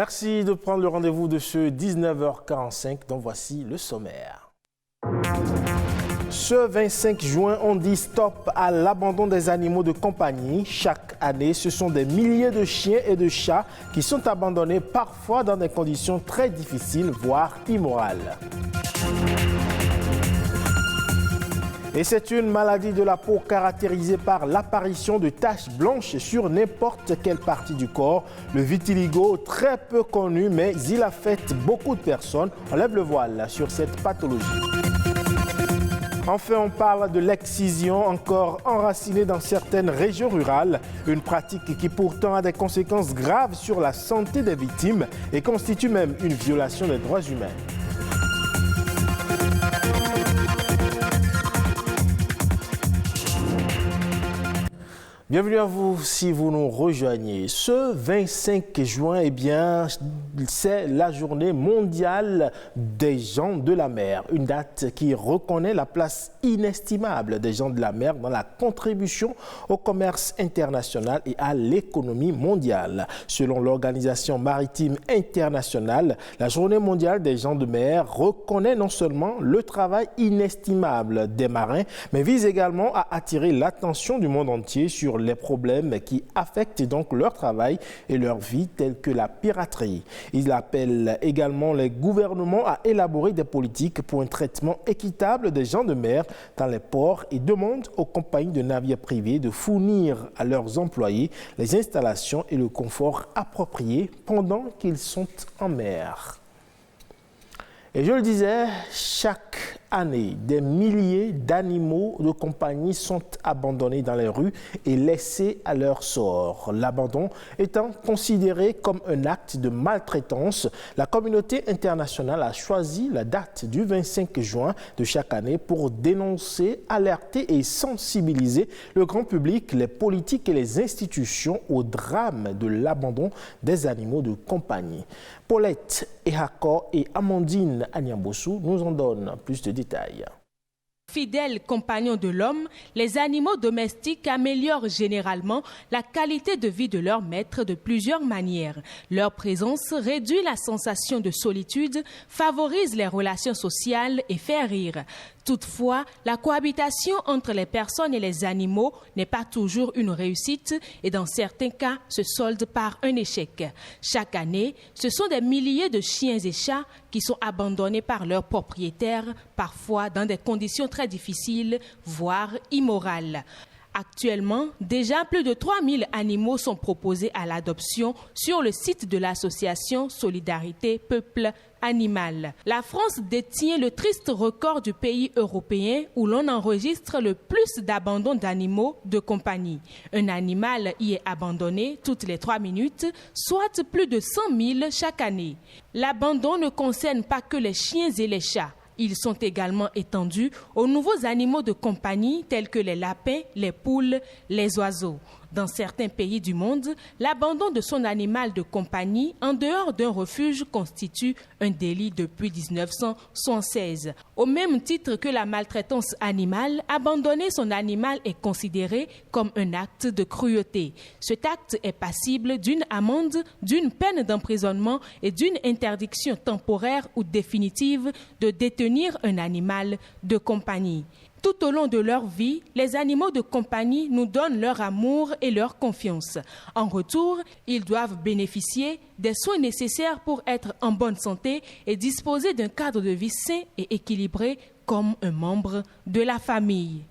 Merci de prendre le rendez-vous de ce 19h45, dont voici le sommaire. Ce 25 juin, on dit stop à l'abandon des animaux de compagnie. Chaque année, ce sont des milliers de chiens et de chats qui sont abandonnés, parfois dans des conditions très difficiles, voire immorales. Et c'est une maladie de la peau caractérisée par l'apparition de taches blanches sur n'importe quelle partie du corps. Le vitiligo, très peu connu, mais il affecte beaucoup de personnes. On lève le voile sur cette pathologie. Enfin, on parle de l'excision, encore enracinée dans certaines régions rurales. Une pratique qui pourtant a des conséquences graves sur la santé des victimes et constitue même une violation des droits humains. Bienvenue à vous si vous nous rejoignez. Ce 25 juin, c'est la journée mondiale des gens de la mer. Une date qui reconnaît la place inestimable des gens de la mer dans la contribution au commerce international et à l'économie mondiale. Selon l'Organisation maritime internationale, la journée mondiale des gens de mer reconnaît non seulement le travail inestimable des marins, mais vise également à attirer l'attention du monde entier sur les problèmes qui affectent donc leur travail et leur vie, tels que la piraterie. Il appelle également les gouvernements à élaborer des politiques pour un traitement équitable des gens de mer dans les ports et demande aux compagnies de navires privés de fournir à leurs employés les installations et le confort appropriés pendant qu'ils sont en mer. Et je le disais, chaque année, des milliers d'animaux de compagnie sont abandonnés dans les rues et laissés à leur sort. L'abandon étant considéré comme un acte de maltraitance, la communauté internationale a choisi la date du 25 juin de chaque année pour dénoncer, alerter et sensibiliser le grand public, les politiques et les institutions au drame de l'abandon des animaux de compagnie. Paulette Ehako et Amandine Anyambossou nous en donnent plus de détails. Fidèles compagnons de l'homme, les animaux domestiques améliorent généralement la qualité de vie de leur maître de plusieurs manières. Leur présence réduit la sensation de solitude, favorise les relations sociales et fait rire. Toutefois, la cohabitation entre les personnes et les animaux n'est pas toujours une réussite et dans certains cas se solde par un échec. Chaque année, ce sont des milliers de chiens et chats qui sont abandonnés par leurs propriétaires, parfois dans des conditions très difficiles, voire immorales. Actuellement, déjà plus de 3000 animaux sont proposés à l'adoption sur le site de l'association Solidarité Peuple Animal. La France détient le triste record du pays européen où l'on enregistre le plus d'abandons d'animaux de compagnie. Un animal y est abandonné toutes les 3 minutes, soit plus de 100 000 chaque année. L'abandon ne concerne pas que les chiens et les chats. Ils sont également étendus aux nouveaux animaux de compagnie tels que les lapins, les poules, les oiseaux. Dans certains pays du monde, l'abandon de son animal de compagnie en dehors d'un refuge constitue un délit depuis 1976. Au même titre que la maltraitance animale, abandonner son animal est considéré comme un acte de cruauté. Cet acte est passible d'une amende, d'une peine d'emprisonnement et d'une interdiction temporaire ou définitive de détenir un animal de compagnie. Tout au long de leur vie, les animaux de compagnie nous donnent leur amour et leur confiance. En retour, ils doivent bénéficier des soins nécessaires pour être en bonne santé et disposer d'un cadre de vie sain et équilibré comme un membre de la famille.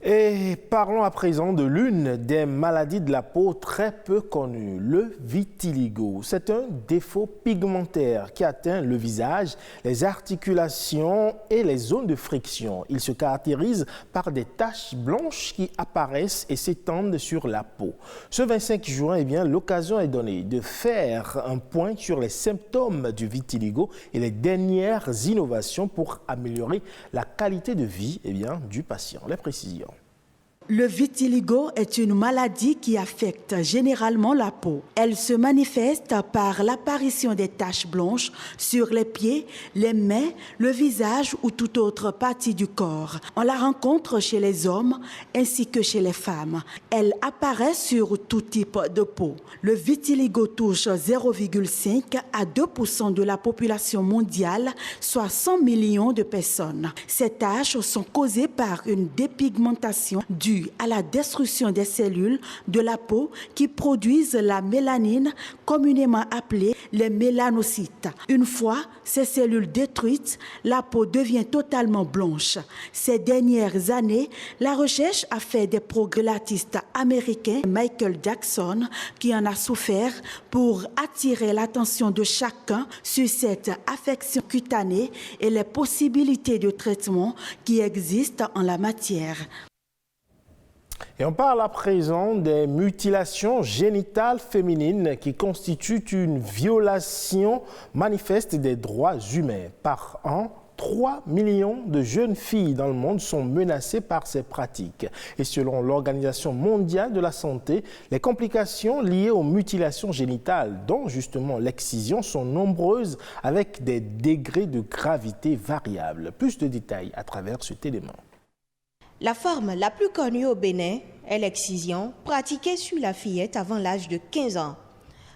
Et parlons à présent de l'une des maladies de la peau très peu connues, le vitiligo. C'est un défaut pigmentaire qui atteint le visage, les articulations et les zones de friction. Il se caractérise par des taches blanches qui apparaissent et s'étendent sur la peau. Ce 25 juin, l'occasion est donnée de faire un point sur les symptômes du vitiligo et les dernières innovations pour améliorer la qualité de vie du patient. Les précisions. Le vitiligo est une maladie qui affecte généralement la peau. Elle se manifeste par l'apparition des taches blanches sur les pieds, les mains, le visage ou toute autre partie du corps. On la rencontre chez les hommes ainsi que chez les femmes. Elle apparaît sur tout type de peau. Le vitiligo touche 0,5 à 2% de la population mondiale, soit 100 millions de personnes. Ces taches sont causées par une dépigmentation due à la destruction des cellules de la peau qui produisent la mélanine, communément appelée les mélanocytes. Une fois ces cellules détruites, la peau devient totalement blanche. Ces dernières années, la recherche a fait des progrès. L'artiste américain Michael Jackson, qui en a souffert, pour attirer l'attention de chacun sur cette affection cutanée et les possibilités de traitement qui existent en la matière. Et on parle à présent des mutilations génitales féminines qui constituent une violation manifeste des droits humains. Par an, 3 millions de jeunes filles dans le monde sont menacées par ces pratiques. Et selon l'Organisation mondiale de la santé, les complications liées aux mutilations génitales, dont justement l'excision, sont nombreuses avec des degrés de gravité variables. Plus de détails à travers cet élément. La forme la plus connue au Bénin est l'excision, pratiquée sur la fillette avant l'âge de 15 ans.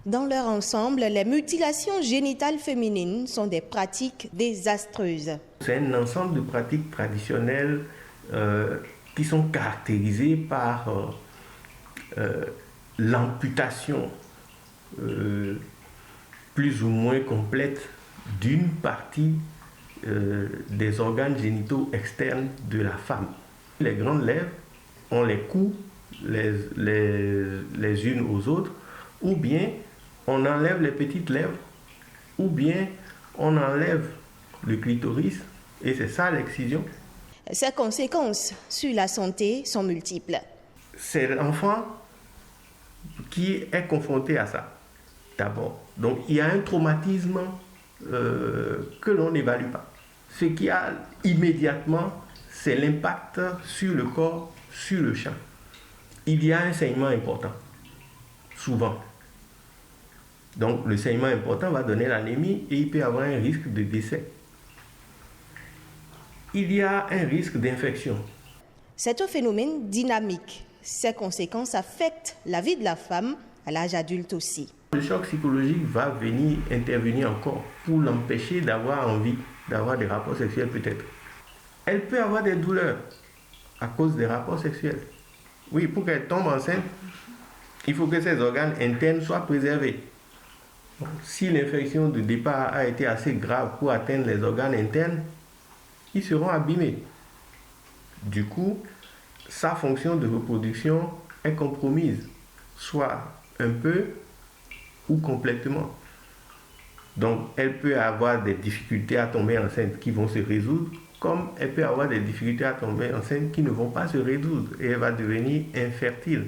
Dans leur ensemble, les mutilations génitales féminines sont des pratiques désastreuses. C'est un ensemble de pratiques traditionnelles qui sont caractérisées par l'amputation plus ou moins complète d'une partie des organes génitaux externes de la femme. Les grandes lèvres, on les coud les unes aux autres, ou bien on enlève les petites lèvres, ou bien on enlève le clitoris, et c'est ça l'excision. Ses conséquences sur la santé sont multiples. C'est l'enfant qui est confronté à ça, d'abord. Donc il y a un traumatisme que l'on n'évalue pas. Ce qu'il y a immédiatement, c'est l'impact sur le corps, sur le champ. Il y a un saignement important, souvent. Donc le saignement important va donner l'anémie et il peut y avoir un risque de décès. Il y a un risque d'infection. C'est un phénomène dynamique. Ses conséquences affectent la vie de la femme à l'âge adulte aussi. Le choc psychologique va venir intervenir encore pour l'empêcher d'avoir envie d'avoir des rapports sexuels peut-être. Elle peut avoir des douleurs à cause des rapports sexuels. Oui, pour qu'elle tombe enceinte, il faut que ses organes internes soient préservés. Donc, si l'infection de départ a été assez grave pour atteindre les organes internes, ils seront abîmés. Du coup, sa fonction de reproduction est compromise, soit un peu ou complètement. Donc, elle peut avoir des difficultés à tomber enceinte qui vont se résoudre, comme elle peut avoir des difficultés à tomber enceinte qui ne vont pas se résoudre et elle va devenir infertile.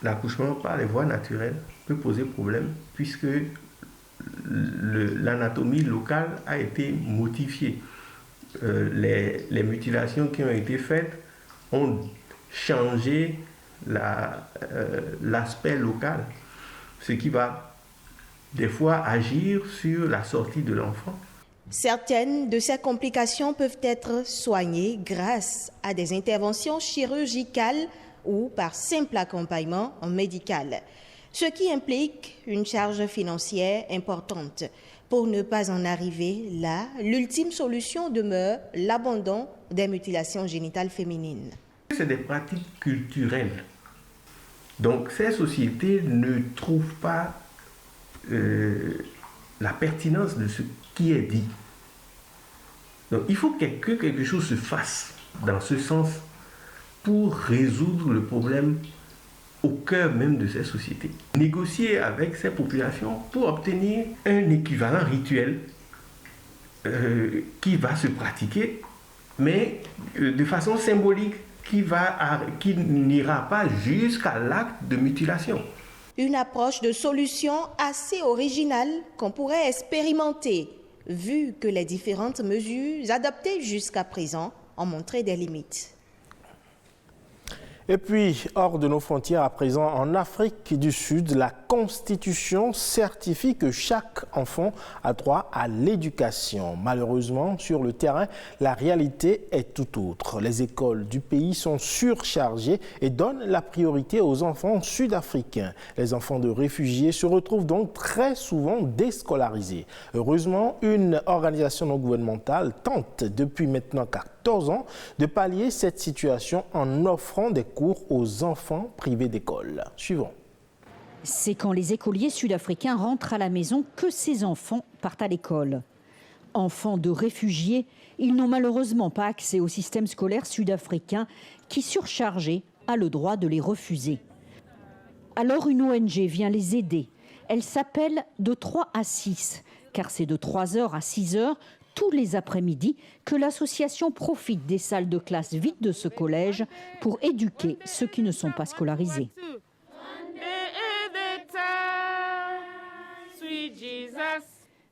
L'accouchement par les voies naturelles peut poser problème puisque l'anatomie locale a été modifiée. Les mutilations qui ont été faites ont changé l'aspect local, ce qui va des fois agir sur la sortie de l'enfant. Certaines de ces complications peuvent être soignées grâce à des interventions chirurgicales ou par simple accompagnement médical, ce qui implique une charge financière importante. Pour ne pas en arriver là, l'ultime solution demeure l'abandon des mutilations génitales féminines. C'est des pratiques culturelles. Donc ces sociétés ne trouvent pas la pertinence de ce qui est dit. Donc il faut que quelque chose se fasse dans ce sens pour résoudre le problème au cœur même de ces sociétés. Négocier avec ces populations pour obtenir un équivalent rituel qui va se pratiquer, mais de façon symbolique, qui n'ira pas jusqu'à l'acte de mutilation. Une approche de solution assez originale qu'on pourrait expérimenter, vu que les différentes mesures adoptées jusqu'à présent ont montré des limites. Et puis, hors de nos frontières, à présent, en Afrique du Sud, la Constitution certifie que chaque enfant a droit à l'éducation. Malheureusement, sur le terrain, la réalité est tout autre. Les écoles du pays sont surchargées et donnent la priorité aux enfants sud-africains. Les enfants de réfugiés se retrouvent donc très souvent déscolarisés. Heureusement, une organisation non gouvernementale tente depuis maintenant 14 ans de pallier cette situation en offrant des cours aux enfants privés d'école. Suivons. C'est quand les écoliers sud-africains rentrent à la maison que ces enfants partent à l'école. Enfants de réfugiés, ils n'ont malheureusement pas accès au système scolaire sud-africain qui, surchargé, a le droit de les refuser. Alors une ONG vient les aider. Elle s'appelle De 3 à 6, car c'est de 3h à 6h tous les après-midi que l'association profite des salles de classe vides de ce collège pour éduquer ceux qui ne sont pas scolarisés.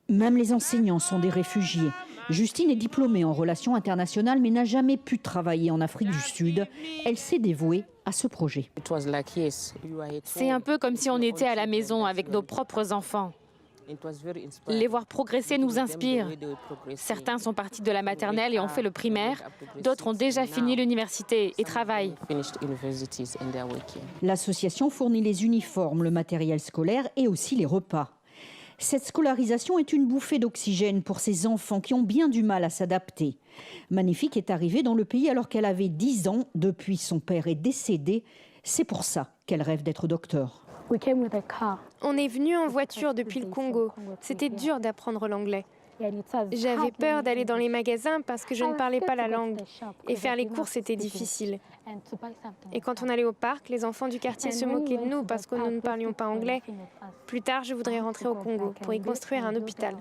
Même les enseignants sont des réfugiés. Justine est diplômée en relations internationales mais n'a jamais pu travailler en Afrique du Sud. Elle s'est dévouée à ce projet. C'est un peu comme si on était à la maison avec nos propres enfants. Les voir progresser nous inspire. Certains sont partis de la maternelle et ont fait le primaire. D'autres ont déjà fini l'université et travaillent. L'association fournit les uniformes, le matériel scolaire et aussi les repas. Cette scolarisation est une bouffée d'oxygène pour ces enfants qui ont bien du mal à s'adapter. Magnifique est arrivée dans le pays alors qu'elle avait 10 ans depuis son père est décédé. C'est pour ça qu'elle rêve d'être docteur. On est venu en voiture depuis le Congo. C'était dur d'apprendre l'anglais. J'avais peur d'aller dans les magasins parce que je ne parlais pas la langue. Et faire les courses était difficile. Et quand on allait au parc, les enfants du quartier se moquaient de nous parce que nous ne parlions pas anglais. Plus tard, je voudrais rentrer au Congo pour y construire un hôpital.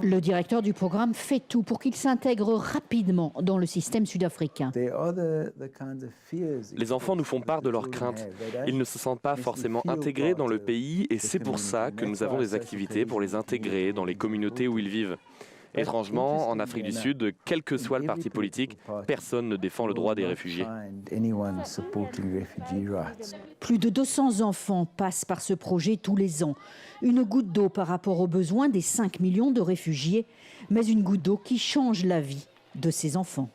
Le directeur du programme fait tout pour qu'il s'intègre rapidement dans le système sud-africain. Les enfants nous font part de leurs craintes. Ils ne se sentent pas forcément intégrés dans le pays et c'est pour ça que nous avons des activités pour les intégrer dans les communautés où ils vivent. Étrangement, en Afrique du Sud, quel que soit le parti politique, personne ne défend le droit des réfugiés. Plus de 200 enfants passent par ce projet tous les ans. Une goutte d'eau par rapport aux besoins des 5 millions de réfugiés, mais une goutte d'eau qui change la vie de ces enfants.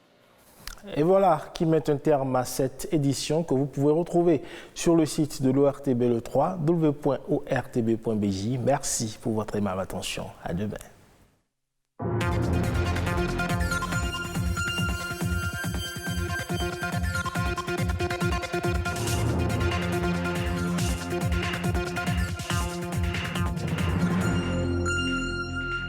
Et voilà qui met un terme à cette édition que vous pouvez retrouver sur le site de l'ORTB le 3, www.ortb.bj. Merci pour votre aimable attention. À demain.